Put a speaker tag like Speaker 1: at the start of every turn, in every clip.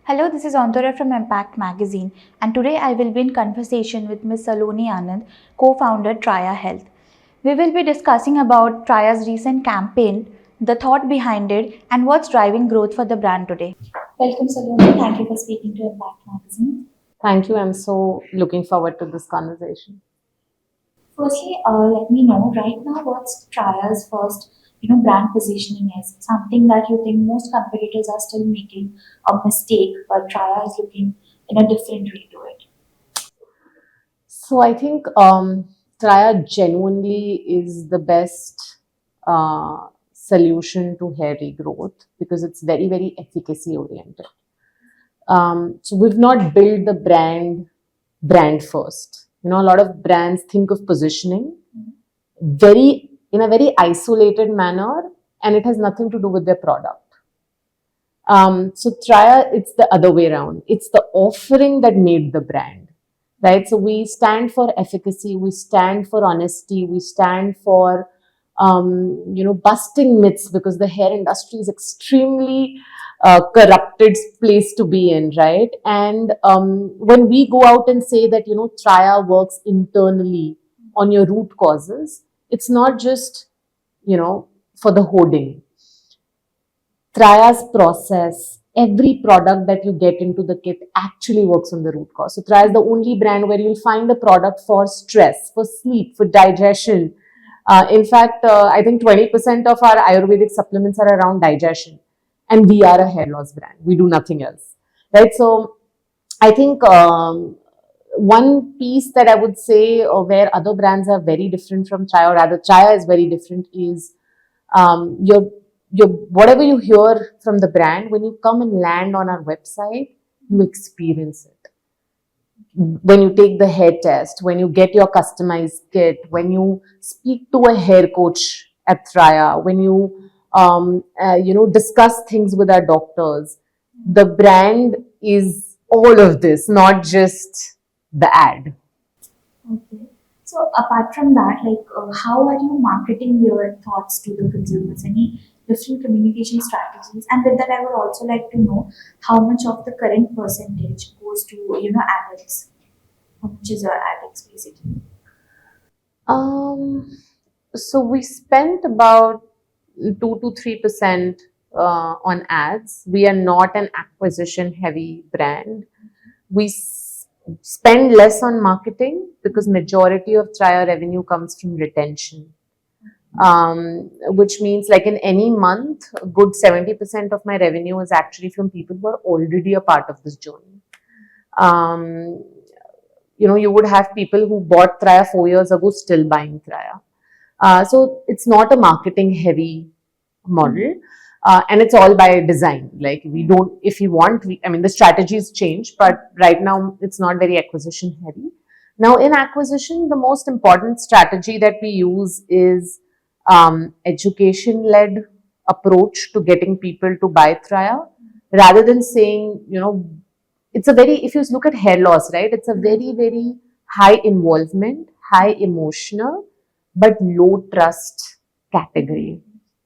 Speaker 1: Hello, this is Antara from Impact Magazine, and today I will be in conversation with Ms. Saloni Anand, co-founder Traya Health. We will be discussing about Traya's recent campaign, the thought behind it, and what's driving growth for the brand today. Welcome, Saloni. Thank you for speaking to Impact Magazine.
Speaker 2: Thank you. I'm so looking forward to this conversation.
Speaker 1: Firstly, let me know right now what's Traya's first, brand positioning is. Something that you think most competitors are still making a mistake, but Traya is looking in a different way to it.
Speaker 2: So I think Traya genuinely is the best solution to hair regrowth because it's very, very efficacy oriented. So we've not built the brand first. A lot of brands think of positioning in a very isolated manner, and it has nothing to do with their product. So Traya, it's the other way around. It's the offering that made the brand, right? So we stand for efficacy, we stand for honesty, we stand for busting myths, because the hair industry is extremely corrupted place to be in, right? And when we go out and say that Traya works internally on your root causes, it's not just for the hoarding. Traya's process, every product that you get into the kit actually works on the root cause. So Traya is the only brand where you'll find a product for stress, for sleep, for digestion. In fact, I think 20% of our Ayurvedic supplements are around digestion. And we are a hair loss brand. We do nothing else, right? So I think one piece that I would say where other brands are very different from Traya, or rather Traya is very different, is your whatever you hear from the brand, when you come and land on our website, you experience it. When you take the hair test, when you get your customized kit, when you speak to a hair coach at Traya, when you discuss things with our doctors, the brand is all of this, not just the ad.
Speaker 1: Okay. So apart from that, how are you marketing your thoughts to the consumers? Any different communication strategies? And with that, I would also like to know how much of the current percentage goes to ads. How much is your ads basically?
Speaker 2: So we spent about 2 to 3% on ads. We are not an acquisition heavy brand. We spend less on marketing because majority of Traya revenue comes from retention. Which means, like, in any month, a good 70% of my revenue is actually from people who are already a part of this journey. You would have people who bought Traya 4 years ago still buying Traya. So it's not a marketing heavy model. And it's all by design. Like, we don't, if you want, the strategies change, but right now it's not very acquisition heavy. Now, in acquisition, the most important strategy that we use is education-led approach to getting people to buy Traya, rather than saying, it's a very, if you look at hair loss, right, it's a very, very high involvement, high emotional, but low trust category,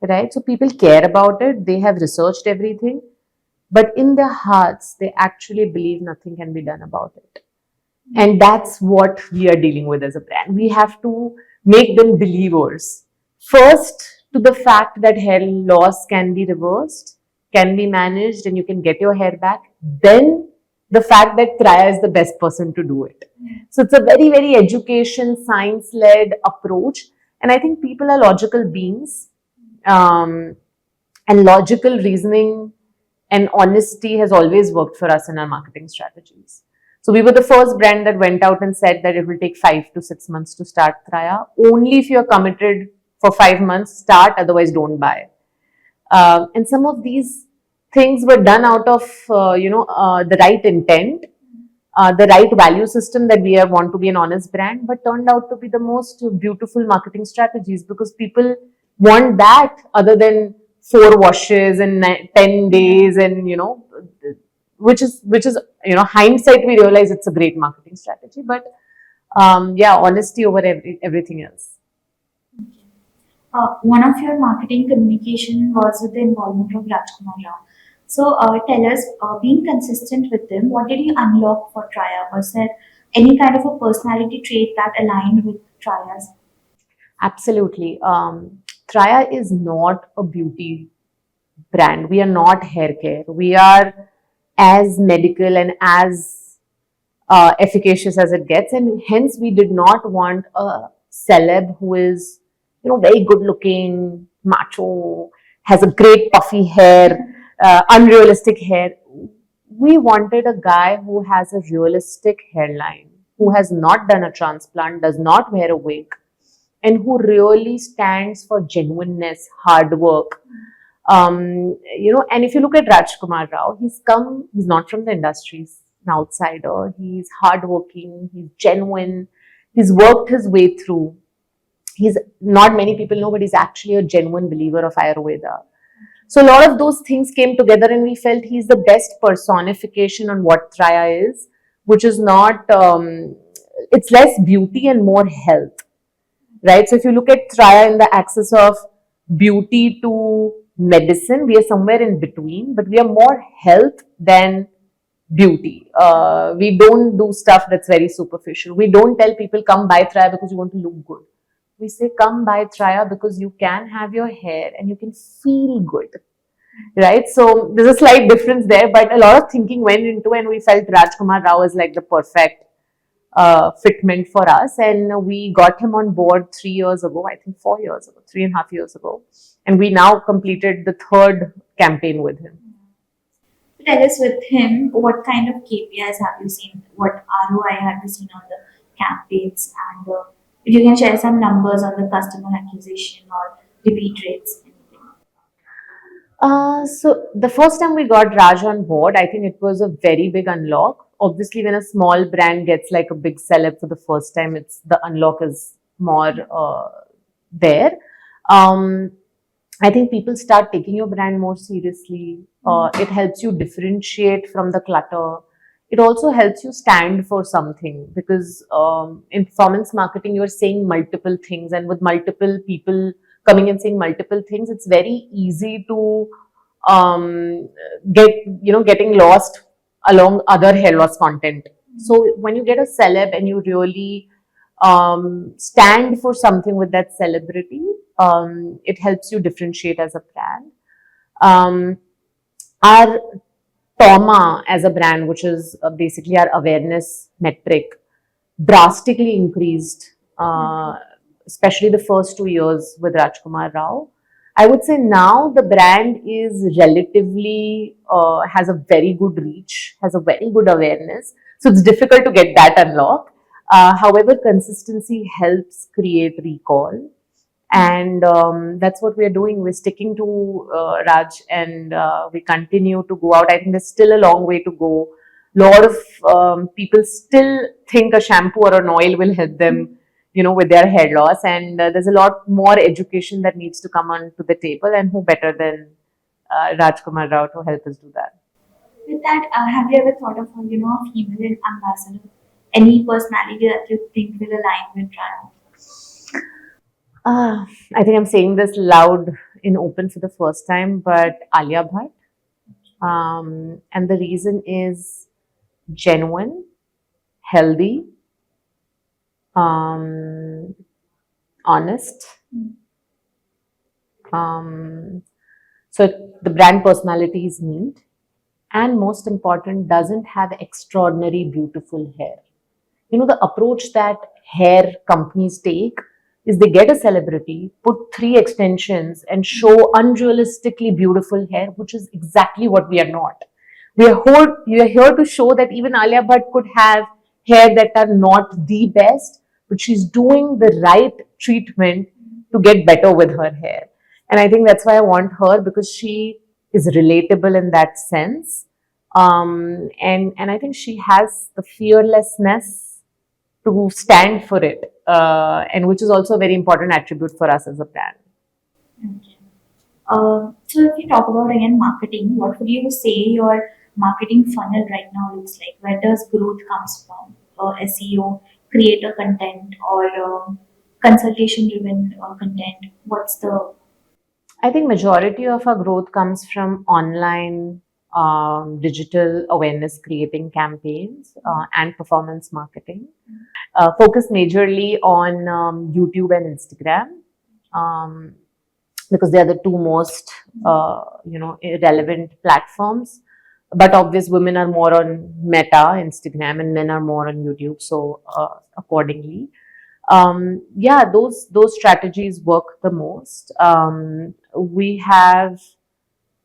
Speaker 2: right? So people care about it, they have researched everything, but in their hearts, they actually believe nothing can be done about it. And that's what we are dealing with as a brand. We have to make them believers. First, to the fact that hair loss can be reversed, can be managed, and you can get your hair back. Then, the fact that Traya is the best person to do it. So it's a very, very education, science-led approach. And I think people are logical beings. And logical reasoning and honesty has always worked for us in our marketing strategies. So we were the first brand that went out and said that it will take 5 to 6 months to start Traya. Only if you're committed for 5 months, start, otherwise don't buy. And some of these things were done out of, the right intent, the right value system, that we want to be an honest brand, but turned out to be the most beautiful marketing strategies, because people want that other than 4 washes in 10 days, and which is hindsight, we realize it's a great marketing strategy, but honesty over everything else.
Speaker 1: One of your marketing communication was with the involvement of Rajkummar Rao. So tell us, being consistent with them, what did you unlock for Traya? Was there any kind of a personality trait that aligned with Traya's?
Speaker 2: Absolutely. Traya is not a beauty brand. We are not hair care. We are as medical and as efficacious as it gets, and hence we did not want a celeb who is, very good looking, macho, has a great puffy hair, unrealistic hair. We wanted a guy who has a realistic hairline, who has not done a transplant, does not wear a wig, and who really stands for genuineness, hard work. And if you look at Rajkummar Rao, he's not from the industry, he's an outsider, he's hardworking, he's genuine, he's worked his way through. He's not many people know, but he's actually a genuine believer of Ayurveda. So a lot of those things came together, and we felt he's the best personification on what Traya is, which is not, it's less beauty and more health, right? So if you look at Traya in the axis of beauty to medicine, we are somewhere in between, but we are more health than beauty. We don't do stuff that's very superficial. We don't tell people come buy Traya because you want to look good. We say come buy Traya because you can have your hair and you can feel good, right? So there's a slight difference there, but a lot of thinking went into, and we felt Rajkummar Rao is like the perfect fitment for us, and we got him on board 3 years ago, I think 4 years ago, 3.5 years ago, and we now completed the third campaign with him.
Speaker 1: Tell us with him, what kind of KPIs have you seen? What ROI have you seen on the campaigns? And if you can share some numbers on the customer acquisition or repeat rates, anything.
Speaker 2: So the first time we got Raj on board, I think it was a very big unlock. Obviously, when a small brand gets like a big celeb for the first time, it's the unlock is more there. Um, I think people start taking your brand more seriously. It helps you differentiate from the clutter. It also helps you stand for something, because in performance marketing, you're saying multiple things, and with multiple people coming and saying multiple things, it's very easy to um, getting lost along other hair loss content. So when you get a celeb and you really stand for something with that celebrity, it helps you differentiate as a brand. Our Toma as a brand, which is basically our awareness metric, drastically increased, especially the first 2 years with Rajkummar Rao. I would say now the brand is relatively has a very good reach, has a very good awareness. So it's difficult to get that unlock. However, consistency helps create recall, and that's what we're doing. We're sticking to Raj, and we continue to go out. I think there's still a long way to go. A lot of people still think a shampoo or an oil will help them, with their hair loss, and there's a lot more education that needs to come onto the table, and who better than Rajkumar Rao to help us do that.
Speaker 1: With that, have you ever thought of a female ambassador? Any personality that you think will align with Traya?
Speaker 2: I think I'm saying this loud in open for the first time, but Alia Bhatt. And the reason is genuine, healthy, um, honest. So the brand personalities meet, and most important, doesn't have extraordinary beautiful hair. The approach that hair companies take is they get a celebrity, put 3 extensions, and show unrealistically beautiful hair, which is exactly what we are not. We are here to show that even Alia Bhatt could have hair that are not the best, but she's doing the right treatment to get better with her hair. And I think that's why I want her, because she is relatable in that sense. And I think she has the fearlessness to stand for it, and which is also a very important attribute for us as a brand.
Speaker 1: Okay. So if you talk about again marketing, what would you say your marketing funnel right now looks like? Where does growth comes from? SEO, creator content, or consultation driven content? What's the
Speaker 2: I think majority of our growth comes from online digital awareness creating campaigns, and performance marketing. Focus majorly on YouTube and Instagram, um, because they are the two most relevant platforms. But obvious, women are more on Meta, Instagram, and men are more on YouTube. So accordingly, yeah, those strategies work the most. We have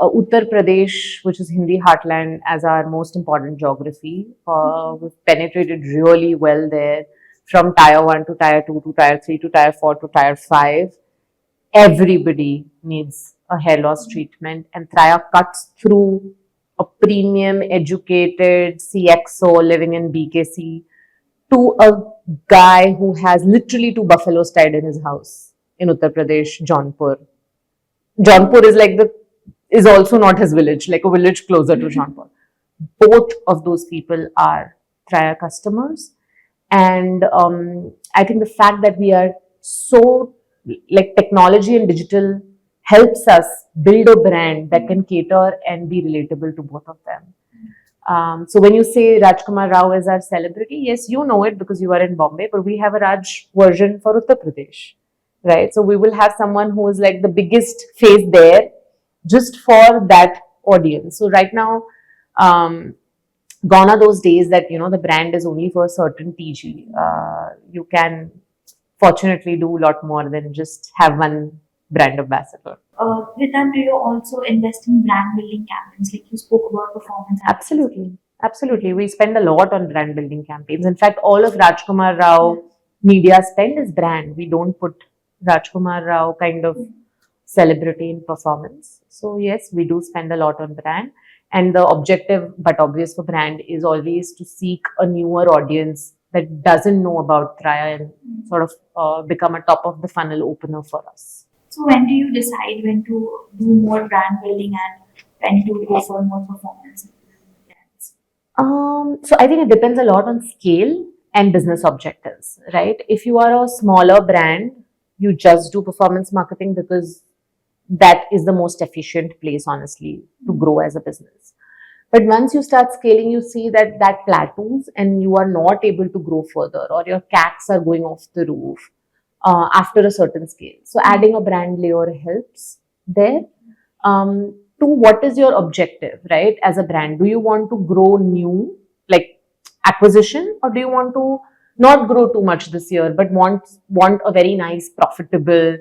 Speaker 2: Uttar Pradesh, which is Hindi heartland, as our most important geography. We've penetrated really well there, from tier 1 to tier 2 to tier 3 to tier 4 to tier 5. Everybody needs a hair loss treatment, and Traya cuts through a premium, educated CXO living in BKC to a guy who has literally two buffaloes tied in his house in Uttar Pradesh, Jaunpur. Jaunpur is also not his village, like a village closer to Jaunpur. Both of those people are Traya customers, and I think the fact that we are so, like, technology and digital helps us build a brand that can cater and be relatable to both of them. So when you say Rajkummar Rao is our celebrity, yes, you know it because you are in Bombay, but we have a Raj version for Uttar Pradesh, right? So we will have someone who is like the biggest face there just for that audience. So right now, gone are those days that the brand is only for a certain TG. You can fortunately do a lot more than just have one brand ambassador.
Speaker 1: With that, do you also invest in brand building campaigns? Like you spoke about performance.
Speaker 2: Absolutely. Absolutely. We spend a lot on brand building campaigns. In fact, all of Rajkummar Rao media spend is brand. We don't put Rajkummar Rao kind of celebrity in performance. So yes, we do spend a lot on brand. And the objective, but obvious for brand, is always to seek a newer audience that doesn't know about Traya and sort of become a top of the funnel opener for us.
Speaker 1: So when do you decide when to do more brand building and when to go for more performance?
Speaker 2: So I think it depends a lot on scale and business objectives, right? If you are a smaller brand, you just do performance marketing because that is the most efficient place, honestly, to grow as a business. But once you start scaling, you see that that plateaus and you are not able to grow further, or your CACs are going off the roof after a certain scale. So adding a brand layer helps there. To what is your objective, right? As a brand, do you want to grow new, like acquisition, or do you want to not grow too much this year, but want a very nice profitable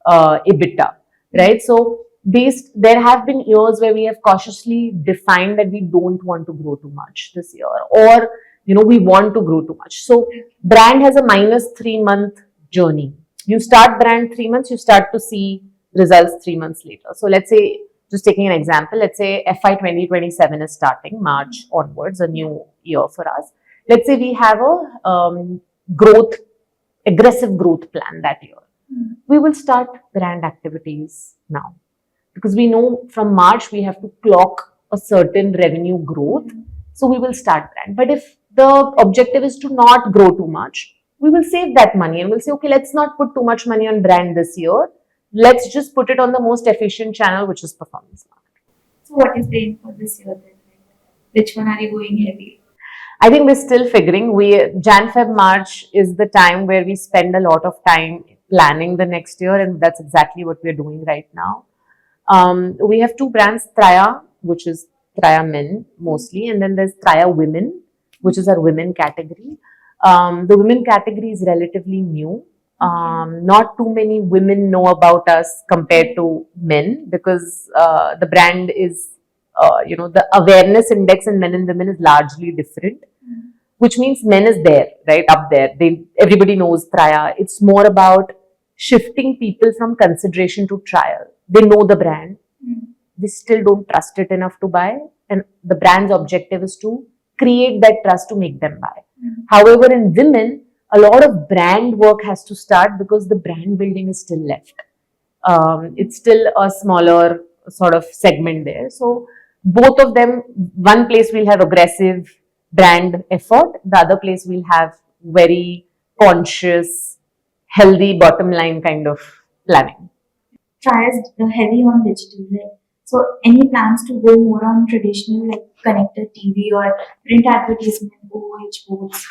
Speaker 2: EBITDA, right? So there have been years where we have cautiously defined that we don't want to grow too much this year, or we want to grow too much. So brand has a minus 3 month journey. You start brand 3 months, you start to see results 3 months later. So let's say, just taking an example, let's say FY 2027 is starting March onwards, a new year for us. Let's say we have a aggressive growth plan that year. We will start brand activities now, because we know from March we have to clock a certain revenue growth. So we will start brand. But if the objective is to not grow too much, we will save that money and we'll say, okay, let's not put too much money on brand this year. Let's just put it on the most efficient channel, which is performance marketing.
Speaker 1: So what is the aim for this year then? Which one are you going heavy?
Speaker 2: I think we're still figuring. Jan, Feb, March is the time where we spend a lot of time planning the next year, and that's exactly what we're doing right now. We have two brands, Traya, which is Traya Men mostly, and then there's Traya Women, which is our women category. The women category is relatively new. Not too many women know about us compared to men, because the brand is, the awareness index in men and women is largely different, which means men is there, right up there. Everybody knows Traya. It's more about shifting people from consideration to trial. They know the brand. They still don't trust it enough to buy. And the brand's objective is to create that trust to make them buy. However, in women, a lot of brand work has to start because the brand building is still left. It's still a smaller sort of segment there. So both of them, one place we'll have aggressive brand effort, the other place we'll have very conscious, healthy bottom line kind of planning.
Speaker 1: Traya is heavy on digital, right? So, any plans to go more on traditional like connected TV or print advertisement, OH boards?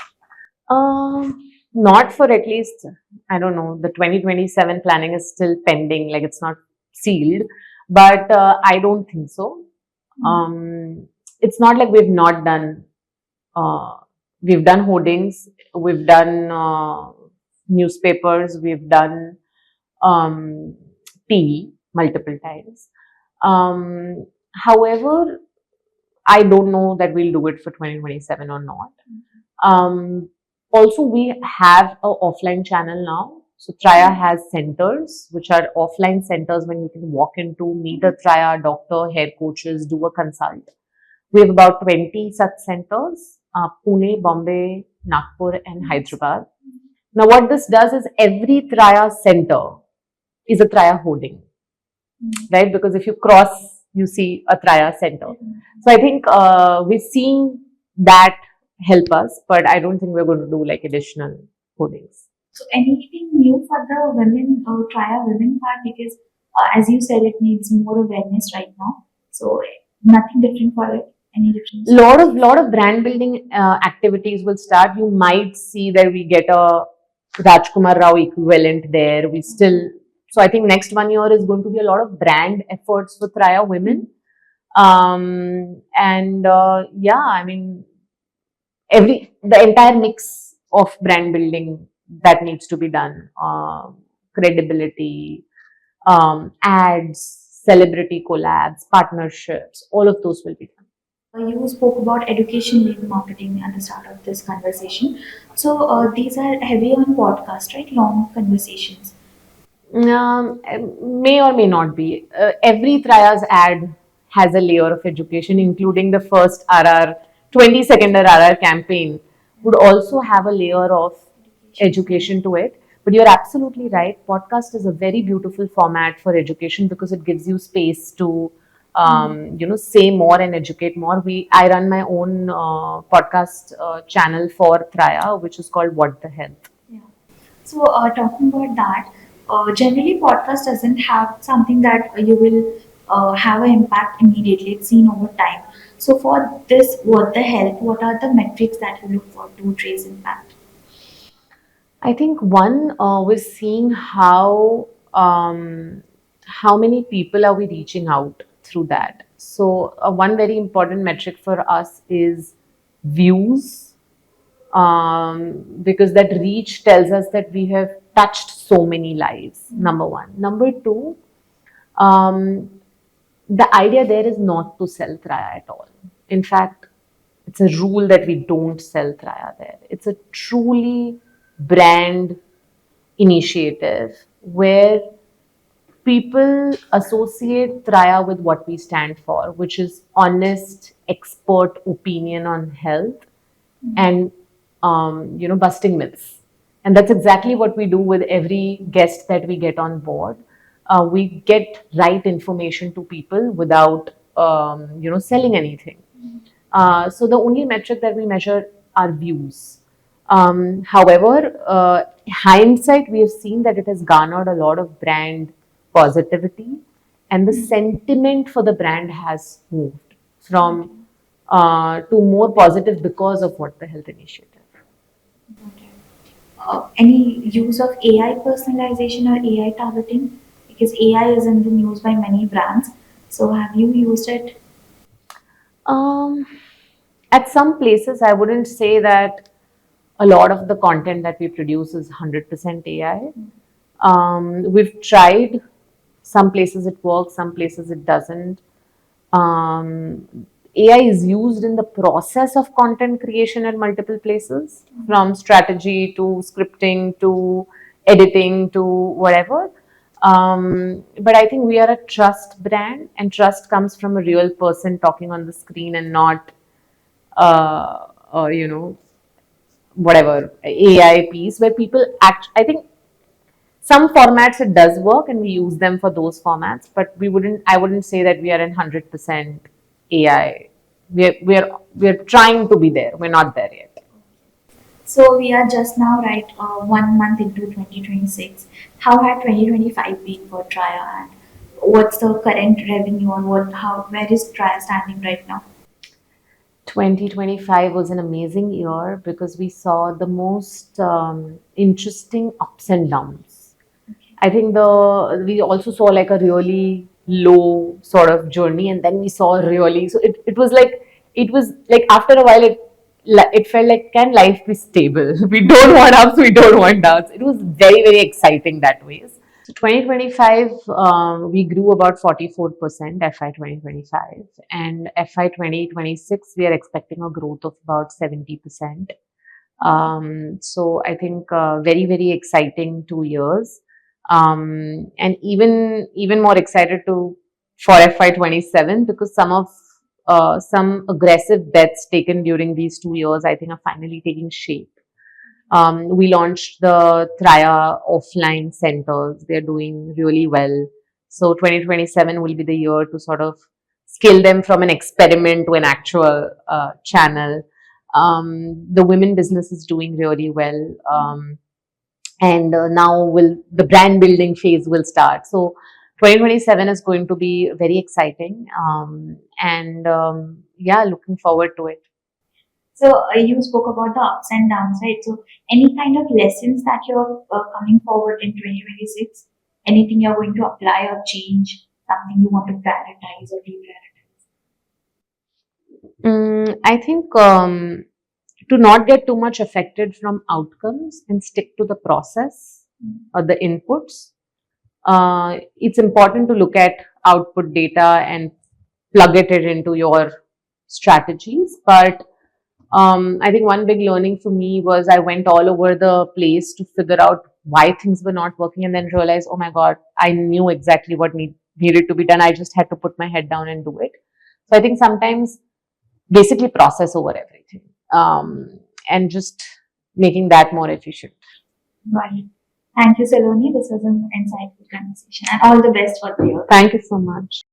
Speaker 2: Not for at least, I don't know, the 2027 planning is still pending, like it's not sealed, but I don't think so. It's not like uh, we've done hoardings, we've done newspapers, we've done um, TV multiple times. However, I don't know that we'll do it for 2027 or not. Um, Also, we have a offline channel now. So Traya has centers, which are offline centers when you can walk into, meet a Traya doctor, hair coaches, do a consult. We have about 20 such centers, Pune, Bombay, Nagpur, and Hyderabad. Now, what this does is every Traya center is a Traya hoarding, right? Because if you cross, you see a Traya center. So I think we're seeing that help us, but I don't think we're going to do like additional hoardings.
Speaker 1: So anything new for the women or Traya women part because as you said, it needs more awareness right now. So nothing different for it. Any difference?
Speaker 2: Lot of brand building activities will start. You might see that we get a Rajkummar Rao equivalent there. We still so I think next 1 year is going to be a lot of brand efforts for Traya women. And yeah, I mean the entire mix of brand building that needs to be done, credibility, ads, celebrity collabs, partnerships, all of those will be done.
Speaker 1: You spoke about education-led marketing at the start of this conversation. So these are heavy on podcast, right? Long conversations.
Speaker 2: May or may not be. Every Traya's ad has a layer of education, including the first RR, 20-second RR campaign, would also have a layer of education to it. But you're absolutely right. Podcast is a very beautiful format for education because it gives you space to, say more and educate more. I run my own podcast channel for Traya, which is called What the Health.
Speaker 1: So, talking about that, generally podcast doesn't have something that you will have an impact immediately. It's seen over time. So, for this, what the health? What are the metrics that you look for to trace impact?
Speaker 2: I think one we're seeing how many people are we reaching out through that. So one very important metric for us is views, because that reach tells us that we have touched so many lives. Number one. Number two, um, the idea there is not to sell Traya at all. In fact, it's a rule that we don't sell Traya there. It's a truly brand initiative where people associate Traya with what we stand for, which is honest, expert opinion on health and busting myths. And that's exactly what we do with every guest that we get on board. We get right information to people without selling anything. So the only metric that we measure are views. However, hindsight, we have seen that it has garnered a lot of brand positivity, and the sentiment for the brand has moved from to more positive because of what the health initiative.
Speaker 1: Any use of AI personalization or AI targeting? Because AI is in the news by many brands. So, have you used it?
Speaker 2: Um, at some places, I wouldn't say that a lot of the content that we produce is 100% AI. We've tried. Some places it works, some places it doesn't. AI is used in the process of content creation at multiple places, from strategy to scripting to editing to whatever. But I think we are a trust brand, and trust comes from a real person talking on the screen and not, uh, you know, whatever AI piece where people act. I think some formats it does work and we use them for those formats, but I wouldn't say that we are in 100% AI. We're trying to be there. We're not there yet.
Speaker 1: So we are just now right 1 month into 2026. How had 2025 been for Traya and what's the current revenue or where is Traya standing right now?
Speaker 2: 2025 was an amazing year because we saw the most interesting ups and downs. I think we also saw like a really low sort of journey, and then we saw really, so it was like after a while it felt like, can life be stable? We don't want ups, we don't want downs. It was very exciting that way. So 2025, we grew about 44% FY 2025, and FY 2026 we are expecting a growth of about 70%. So I think very exciting 2 years, and even more excited to for FY 27 because some aggressive bets taken during these 2 years I think are finally taking shape. We launched the Traya offline centers. They're doing really well. So 2027 will be the year to sort of scale them from an experiment to an actual channel. The women business is doing really well. And now will the brand building phase will start. So 2027 is going to be very exciting. And yeah, looking forward to it.
Speaker 1: So you spoke about the ups and downs, right? So any kind of lessons that you're coming forward in 2026? Anything you're going to apply or change? Something you want to prioritize or deprioritize?
Speaker 2: I think to not get too much affected from outcomes and stick to the process or the inputs. It's important to look at output data and plug it into your strategies. But I think one big learning for me was I went all over the place to figure out why things were not working and then realized, oh my God, I knew exactly what needed to be done. I just had to put my head down and do it. So I think sometimes basically process over everything, and just making that more efficient.
Speaker 1: Got it. Thank you, Saloni. This was an insightful conversation, and all the best for the year.
Speaker 2: Thank you so much.